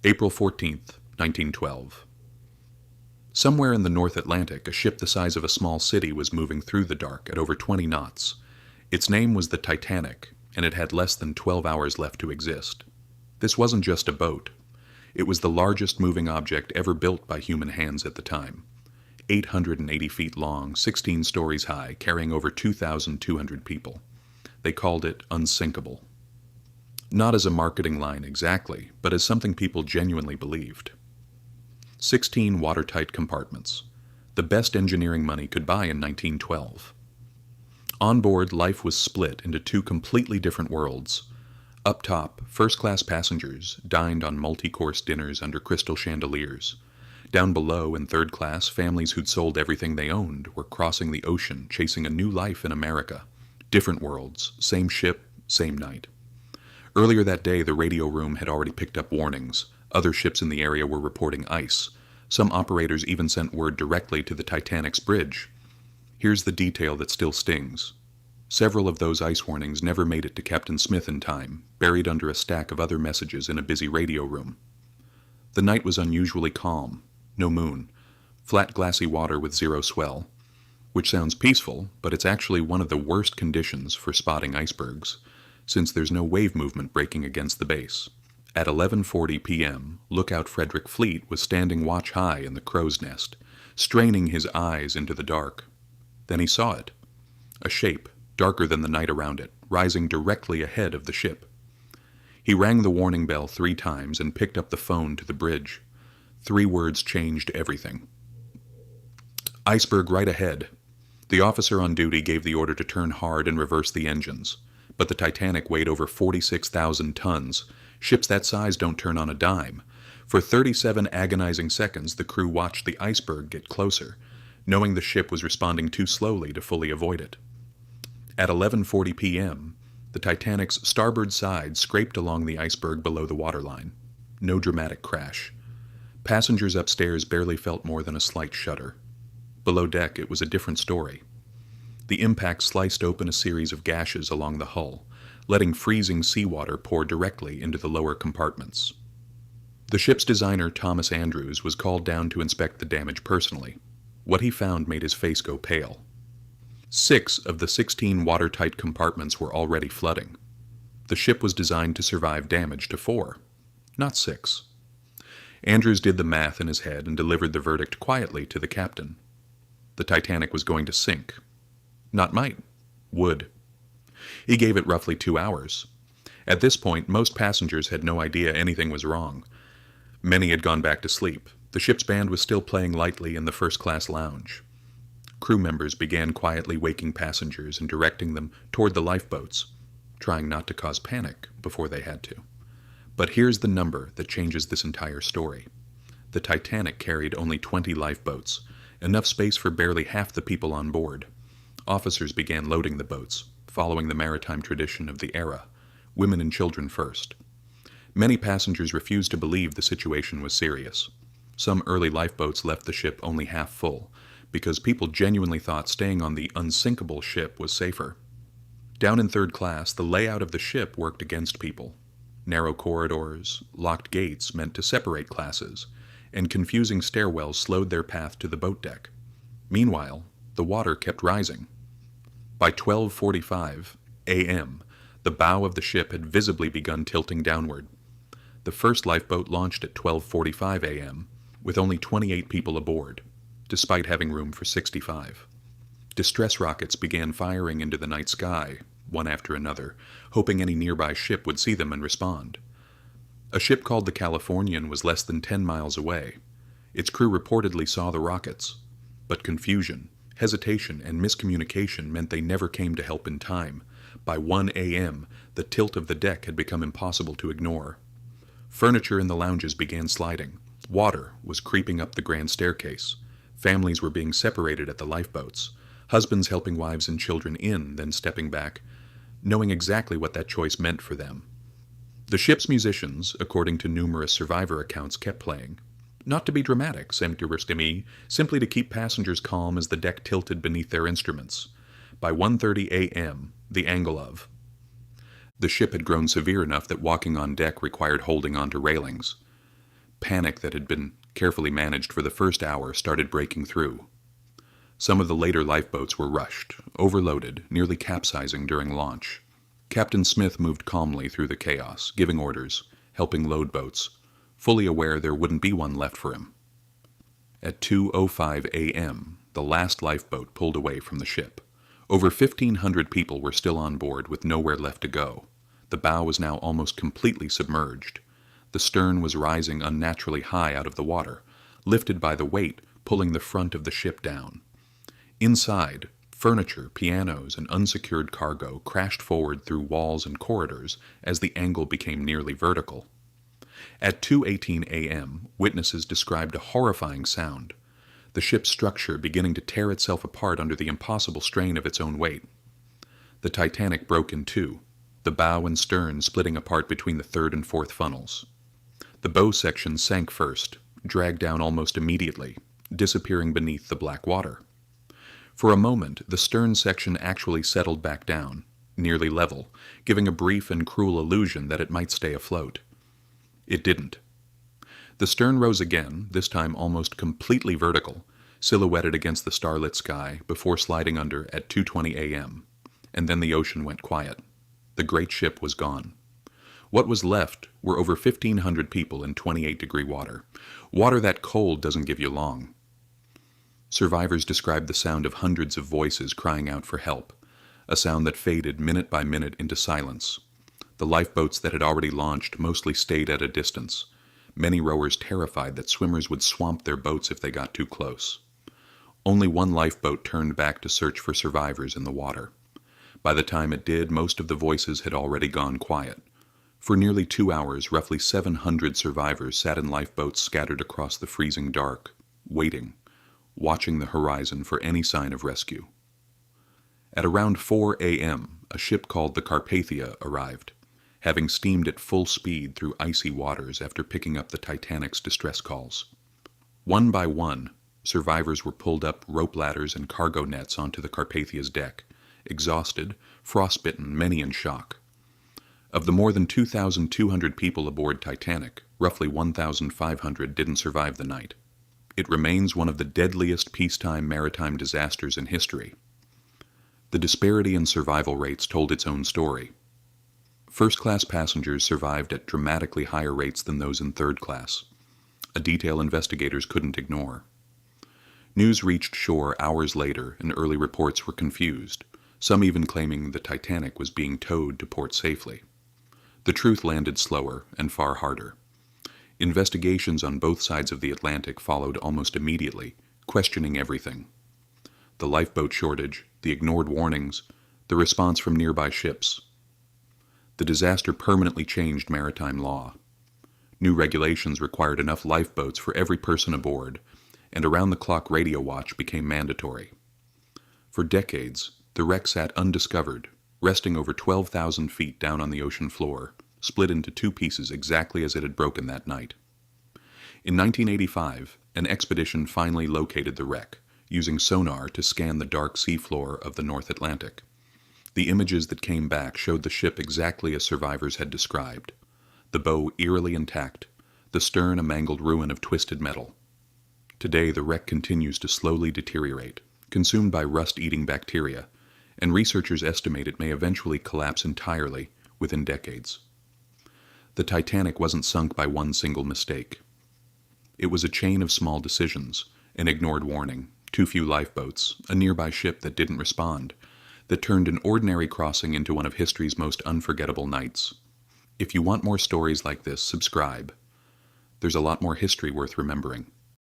April 14th, 1912. Somewhere in the North Atlantic, a ship the size of a small city was moving through the dark at over 20 knots. Its name was the Titanic, and it had less than 12 hours left to exist. This wasn't just a boat. It was the largest moving object ever built by human hands at the time. 880 feet long, 16 stories high, carrying over 2,200 people. They called it unsinkable. Not as a marketing line exactly, but as something people genuinely believed. 16 watertight compartments. The best engineering money could buy in 1912. On board, life was split into two completely different worlds. Up top, first-class passengers dined on multi-course dinners under crystal chandeliers. Down below, in third class, families who'd sold everything they owned were crossing the ocean, chasing a new life in America. Different worlds, same ship, same night. Earlier that day, the radio room had already picked up warnings. Other ships in the area were reporting ice. Some operators even sent word directly to the Titanic's bridge. Here's the detail that still stings. Several of those ice warnings never made it to Captain Smith in time, buried under a stack of other messages in a busy radio room. The night was unusually calm. No moon. Flat glassy water with zero swell. Which sounds peaceful, but it's actually one of the worst conditions for spotting icebergs, since there's no wave movement breaking against the base. At 11:40 p.m., Lookout Frederick Fleet was standing watch high in the crow's nest, straining his eyes into the dark. Then he saw it. A shape, darker than the night around it, rising directly ahead of the ship. He rang the warning bell 3 times and picked up the phone to the bridge. 3 words changed everything. Iceberg right ahead. The officer on duty gave the order to turn hard and reverse the engines. But the Titanic weighed over 46,000 tons. Ships that size don't turn on a dime. For 37 agonizing seconds, the crew watched the iceberg get closer, knowing the ship was responding too slowly to fully avoid it. At 11:40 p.m., the Titanic's starboard side scraped along the iceberg below the waterline. No dramatic crash. Passengers upstairs barely felt more than a slight shudder. Below deck, it was a different story. The impact sliced open a series of gashes along the hull, letting freezing seawater pour directly into the lower compartments. The ship's designer, Thomas Andrews, was called down to inspect the damage personally. What he found made his face go pale. 6 of the 16 watertight compartments were already flooding. The ship was designed to survive damage to 4, not 6. Andrews did the math in his head and delivered the verdict quietly to the captain. The Titanic was going to sink. Not might. Would. He gave it roughly 2 hours. At this point, most passengers had no idea anything was wrong. Many had gone back to sleep. The ship's band was still playing lightly in the first-class lounge. Crew members began quietly waking passengers and directing them toward the lifeboats, trying not to cause panic before they had to. But here's the number that changes this entire story. The Titanic carried only 20 lifeboats, enough space for barely half the people on board. Officers began loading the boats, following the maritime tradition of the era, women and children first. Many passengers refused to believe the situation was serious. Some early lifeboats left the ship only half full, because people genuinely thought staying on the unsinkable ship was safer. Down in third class, the layout of the ship worked against people. Narrow corridors, locked gates meant to separate classes, and confusing stairwells slowed their path to the boat deck. Meanwhile, the water kept rising. By 12:45 a.m., the bow of the ship had visibly begun tilting downward. The first lifeboat launched at 12:45 a.m., with only 28 people aboard, despite having room for 65. Distress rockets began firing into the night sky, one after another, hoping any nearby ship would see them and respond. A ship called the Californian was less than 10 miles away. Its crew reportedly saw the rockets, but confusion, hesitation, and miscommunication meant they never came to help in time. By 1 a.m., the tilt of the deck had become impossible to ignore. Furniture in the lounges began sliding. Water was creeping up the grand staircase. Families were being separated at the lifeboats, husbands helping wives and children in, then stepping back, knowing exactly what that choice meant for them. The ship's musicians, according to numerous survivor accounts, kept playing. Not to be dramatic, simply to keep passengers calm as the deck tilted beneath their instruments. By 1:30 a.m., the angle of. The ship had grown severe enough that walking on deck required holding onto railings. Panic that had been carefully managed for the first hour started breaking through. Some of the later lifeboats were rushed, overloaded, nearly capsizing during launch. Captain Smith moved calmly through the chaos, giving orders, helping load boats, fully aware there wouldn't be one left for him. At 2:05 a.m., the last lifeboat pulled away from the ship. Over 1,500 people were still on board with nowhere left to go. The bow was now almost completely submerged. The stern was rising unnaturally high out of the water, lifted by the weight pulling the front of the ship down. Inside, furniture, pianos, and unsecured cargo crashed forward through walls and corridors as the angle became nearly vertical. At 2:18 a.m., witnesses described a horrifying sound, the ship's structure beginning to tear itself apart under the impossible strain of its own weight. The Titanic broke in two, the bow and stern splitting apart between the third and fourth funnels. The bow section sank first, dragged down almost immediately, disappearing beneath the black water. For a moment, the stern section actually settled back down, nearly level, giving a brief and cruel illusion that it might stay afloat. It didn't. The stern rose again, this time almost completely vertical, silhouetted against the starlit sky, before sliding under at 2:20 a.m., and then the ocean went quiet. The great ship was gone. What was left were over 1,500 people in 28-degree water. Water that cold doesn't give you long. Survivors described the sound of hundreds of voices crying out for help, a sound that faded minute by minute into silence. The lifeboats that had already launched mostly stayed at a distance, many rowers terrified that swimmers would swamp their boats if they got too close. Only one lifeboat turned back to search for survivors in the water. By the time it did, most of the voices had already gone quiet. For nearly 2 hours, roughly 700 survivors sat in lifeboats scattered across the freezing dark, waiting, watching the horizon for any sign of rescue. At around 4 a.m., a ship called the Carpathia arrived, having steamed at full speed through icy waters after picking up the Titanic's distress calls. One by one, survivors were pulled up rope ladders and cargo nets onto the Carpathia's deck, exhausted, frostbitten, many in shock. Of the more than 2,200 people aboard Titanic, roughly 1,500 didn't survive the night. It remains one of the deadliest peacetime maritime disasters in history. The disparity in survival rates told its own story. First-class passengers survived at dramatically higher rates than those in third class, a detail investigators couldn't ignore. News reached shore hours later, and early reports were confused, some even claiming the Titanic was being towed to port safely. The truth landed slower and far harder. Investigations on both sides of the Atlantic followed almost immediately, questioning everything. The lifeboat shortage, the ignored warnings, the response from nearby ships. The disaster permanently changed maritime law. New regulations required enough lifeboats for every person aboard, and around-the-clock radio watch became mandatory. For decades, the wreck sat undiscovered, resting over 12,000 feet down on the ocean floor, split into two pieces exactly as it had broken that night. In 1985, an expedition finally located the wreck, using sonar to scan the dark seafloor of the North Atlantic. The images that came back showed the ship exactly as survivors had described. The bow eerily intact, the stern a mangled ruin of twisted metal. Today, the wreck continues to slowly deteriorate, consumed by rust-eating bacteria, and researchers estimate it may eventually collapse entirely within decades. The Titanic wasn't sunk by one single mistake. It was a chain of small decisions, an ignored warning, too few lifeboats, a nearby ship that didn't respond, that turned an ordinary crossing into one of history's most unforgettable nights. If you want more stories like this, subscribe. There's a lot more history worth remembering.